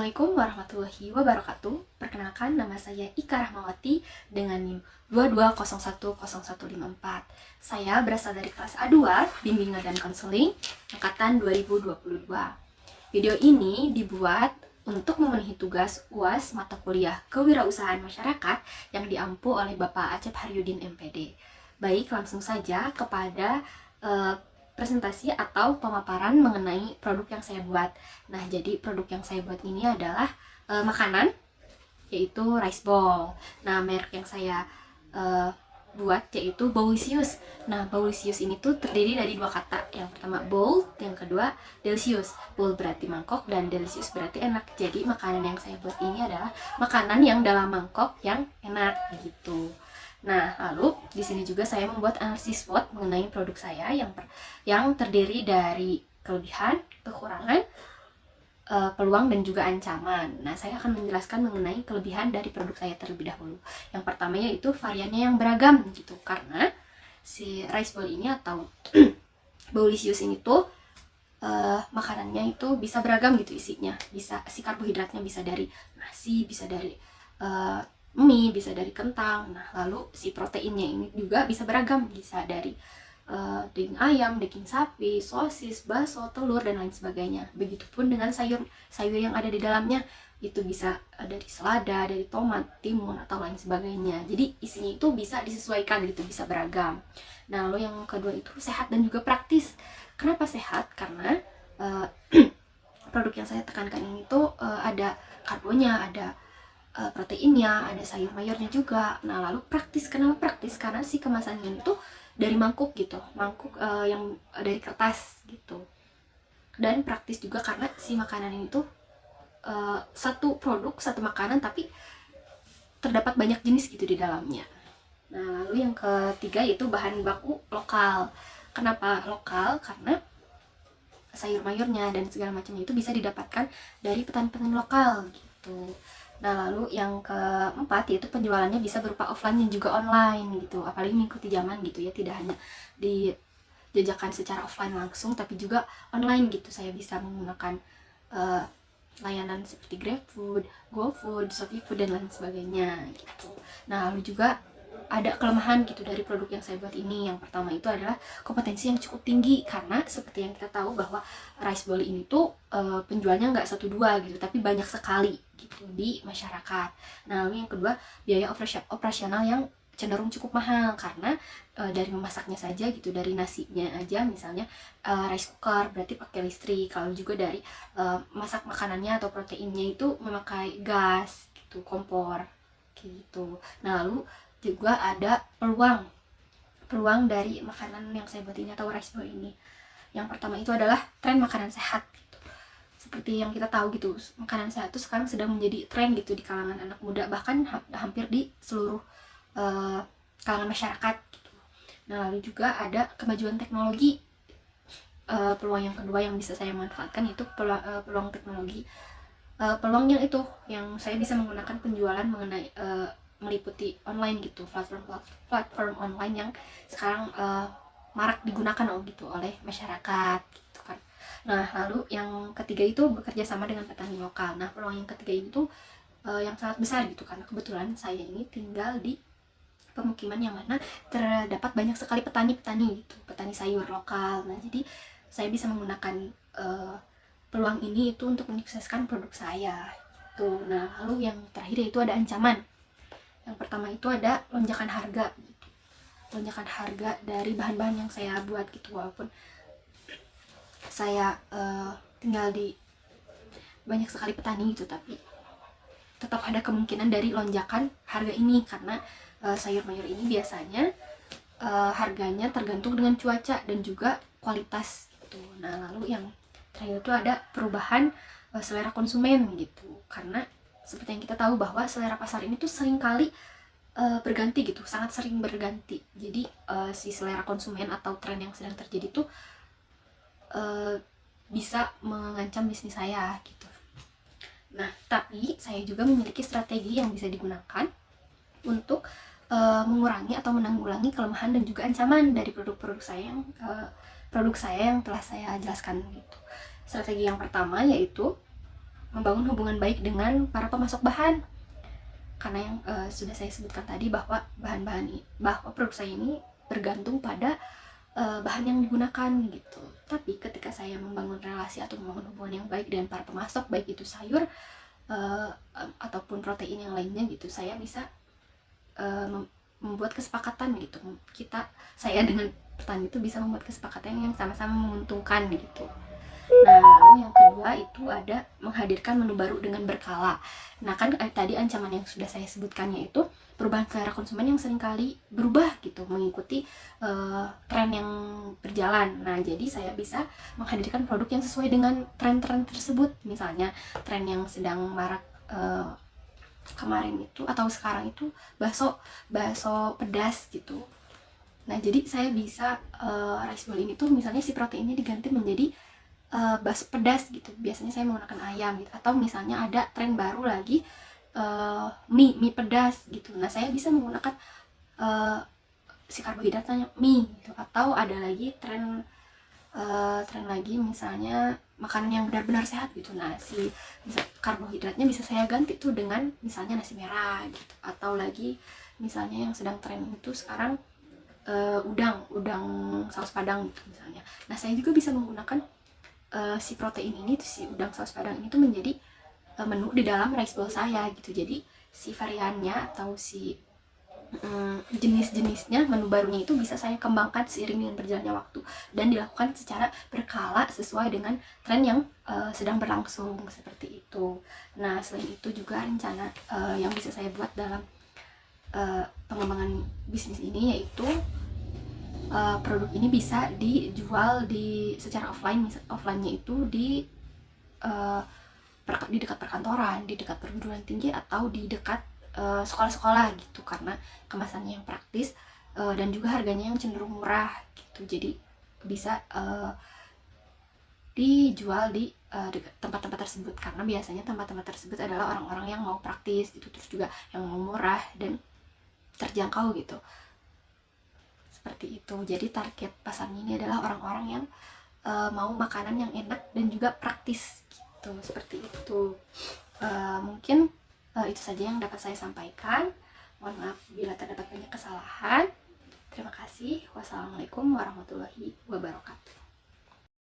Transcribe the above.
Assalamualaikum warahmatullahi wabarakatuh. Perkenalkan, nama saya Ika Rahmawati dengan NIM 22010154. Saya berasal dari kelas A2, Bimbingan dan Konseling, angkatan 2022. Video ini dibuat untuk memenuhi tugas UAS mata kuliah Kewirausahaan Masyarakat yang diampu oleh Bapak Acep Haryudin MPD. Baik, langsung saja kepada presentasi atau pemaparan mengenai produk yang saya buat. Nah, jadi produk yang saya buat ini adalah makanan, yaitu rice ball. Nah, merek yang saya buat yaitu Bowlicious. Nah, Bowlicious ini tuh terdiri dari dua kata. Yang pertama bowl, yang kedua delicious. Bowl berarti mangkok dan delicious berarti enak. Jadi makanan yang saya buat ini adalah makanan yang dalam mangkok yang enak gitu. Nah, lalu di sini juga saya membuat analisis SWOT mengenai produk saya yang terdiri dari kelebihan, kekurangan, peluang dan juga ancaman. Nah, saya akan menjelaskan mengenai kelebihan dari produk saya terlebih dahulu. Yang pertama yaitu variannya yang beragam gitu, karena si rice ball ini atau Bowlicious ini tuh makanannya itu bisa beragam gitu isinya. Bisa si karbohidratnya bisa dari nasi, bisa dari mie, bisa dari kentang. Nah, lalu si proteinnya ini juga bisa beragam, bisa dari daging ayam, daging sapi, sosis, bakso, telur, dan lain sebagainya. Begitupun dengan sayur yang ada di dalamnya, itu bisa dari selada, dari tomat, timun, atau lain sebagainya. Jadi isinya itu bisa disesuaikan gitu, bisa beragam. Nah, lalu yang kedua itu sehat dan juga praktis. Kenapa sehat? Karena produk yang saya tekankan ini tuh ada karbonya, ada proteinnya, ada sayur mayurnya juga. Nah, lalu praktis. Kenapa praktis? Karena si kemasannya itu dari mangkuk gitu, mangkuk yang dari kertas gitu. Dan praktis juga karena si makanan ini tuh satu produk, satu makanan, tapi terdapat banyak jenis gitu di dalamnya. Nah, lalu yang ketiga yaitu bahan baku lokal. Kenapa lokal? Karena sayur mayurnya dan segala macamnya itu bisa didapatkan dari petani-petani lokal gitu. Nah, lalu yang keempat yaitu penjualannya bisa berupa offline dan juga online gitu. Apalagi mengikuti zaman gitu ya, tidak hanya dijajakan secara offline langsung tapi juga online gitu. Saya bisa menggunakan layanan seperti GrabFood, GoFood, ShopeeFood, dan lain sebagainya gitu. Nah, lalu juga ada kelemahan gitu dari produk yang saya buat ini. Yang pertama itu adalah kompetensi yang cukup tinggi, karena seperti yang kita tahu bahwa rice bowl ini tuh penjualnya nggak 1-2 gitu, tapi banyak sekali gitu di masyarakat. Nah, lalu yang kedua, biaya operasional yang cenderung cukup mahal, karena dari memasaknya saja gitu, dari nasinya aja misalnya rice cooker berarti pakai listrik, kalau juga dari masak makanannya atau proteinnya itu memakai gas gitu, kompor gitu. Nah, lalu juga ada peluang dari makanan yang saya buat ini atau rice bowl ini. Yang pertama itu adalah tren makanan sehat gitu. Seperti yang kita tahu gitu, makanan sehat itu sekarang sedang menjadi tren gitu di kalangan anak muda, bahkan hampir di seluruh kalangan masyarakat gitu. Nah, lalu juga ada kemajuan teknologi. Peluang yang kedua yang bisa saya manfaatkan itu peluang teknologi. Peluangnya itu yang saya bisa menggunakan penjualan mengenai meliputi online gitu, platform online yang sekarang marak digunakan gitu oleh masyarakat gitu kan. Nah, lalu yang ketiga itu bekerja sama dengan petani lokal. Nah, peluang yang ketiga itu yang sangat besar gitu, karena kebetulan saya ini tinggal di pemukiman yang mana terdapat banyak sekali petani-petani gitu, petani sayur lokal. Nah, jadi saya bisa menggunakan peluang ini itu untuk menyukseskan produk saya gitu. Nah, lalu yang terakhir itu ada ancaman. Yang pertama itu ada lonjakan harga gitu. Lonjakan harga dari bahan-bahan yang saya buat gitu, walaupun saya tinggal di banyak sekali petani gitu, tapi tetap ada kemungkinan dari lonjakan harga ini, karena sayur mayur ini biasanya harganya tergantung dengan cuaca dan juga kualitas gitu. Nah, lalu yang terakhir itu ada perubahan selera konsumen gitu, karena seperti yang kita tahu bahwa selera pasar ini tuh sering kali berganti gitu, sangat sering berganti. Jadi si selera konsumen atau tren yang sedang terjadi tuh bisa mengancam bisnis saya gitu. Nah, tapi saya juga memiliki strategi yang bisa digunakan untuk mengurangi atau menanggulangi kelemahan dan juga ancaman dari produk saya yang telah saya jelaskan gitu. Strategi yang pertama yaitu membangun hubungan baik dengan para pemasok bahan. Karena yang sudah saya sebutkan tadi bahwa bahwa produk saya ini bergantung pada bahan yang digunakan gitu. Tapi ketika saya membangun relasi atau membangun hubungan yang baik dengan para pemasok, baik itu sayur ataupun protein yang lainnya gitu, saya bisa membuat kesepakatan gitu. Saya dengan petani itu bisa membuat kesepakatan yang sama-sama menguntungkan gitu. Nah, lalu yang kedua itu ada menghadirkan menu baru dengan berkala. Nah, kan tadi ancaman yang sudah saya sebutkannya itu perubahan selera konsumen yang seringkali berubah gitu, mengikuti tren yang berjalan. Nah, jadi saya bisa menghadirkan produk yang sesuai dengan tren-tren tersebut. Misalnya, tren yang sedang marak kemarin itu atau sekarang itu bakso pedas gitu. Nah, jadi saya bisa rice bowl ini tuh misalnya si proteinnya diganti menjadi bakso pedas gitu. Biasanya saya menggunakan ayam gitu. Atau misalnya ada tren baru lagi mie pedas gitu. Nah, saya bisa menggunakan si karbohidratnya mie gitu. Atau ada lagi tren lagi misalnya makanan yang benar-benar sehat gitu. Nah, karbohidratnya bisa saya ganti tuh dengan misalnya nasi merah gitu. Atau lagi misalnya yang sedang tren itu sekarang udang saus padang gitu misalnya. Nah, saya juga bisa menggunakan si protein ini, si udang saus padang ini tuh menjadi menu di dalam rice bowl saya gitu. Jadi si variannya atau si jenis-jenisnya, menu barunya itu bisa saya kembangkan seiring dengan berjalannya waktu dan dilakukan secara berkala sesuai dengan tren yang sedang berlangsung seperti itu. Nah, selain itu juga rencana yang bisa saya buat dalam pengembangan bisnis ini yaitu produk ini bisa dijual secara offline-nya itu di dekat perkantoran, di dekat perguruan tinggi atau di dekat sekolah-sekolah gitu, karena kemasannya yang praktis dan juga harganya yang cenderung murah gitu. Jadi bisa dijual di tempat-tempat tersebut, karena biasanya tempat-tempat tersebut adalah orang-orang yang mau praktis gitu, terus juga yang mau murah dan terjangkau gitu. Seperti itu. Jadi target pasarnya ini adalah orang-orang yang mau makanan yang enak dan juga praktis gitu. Seperti itu. Mungkin itu saja yang dapat saya sampaikan. Mohon maaf bila terdapat banyak kesalahan. Terima kasih. Wassalamualaikum warahmatullahi wabarakatuh.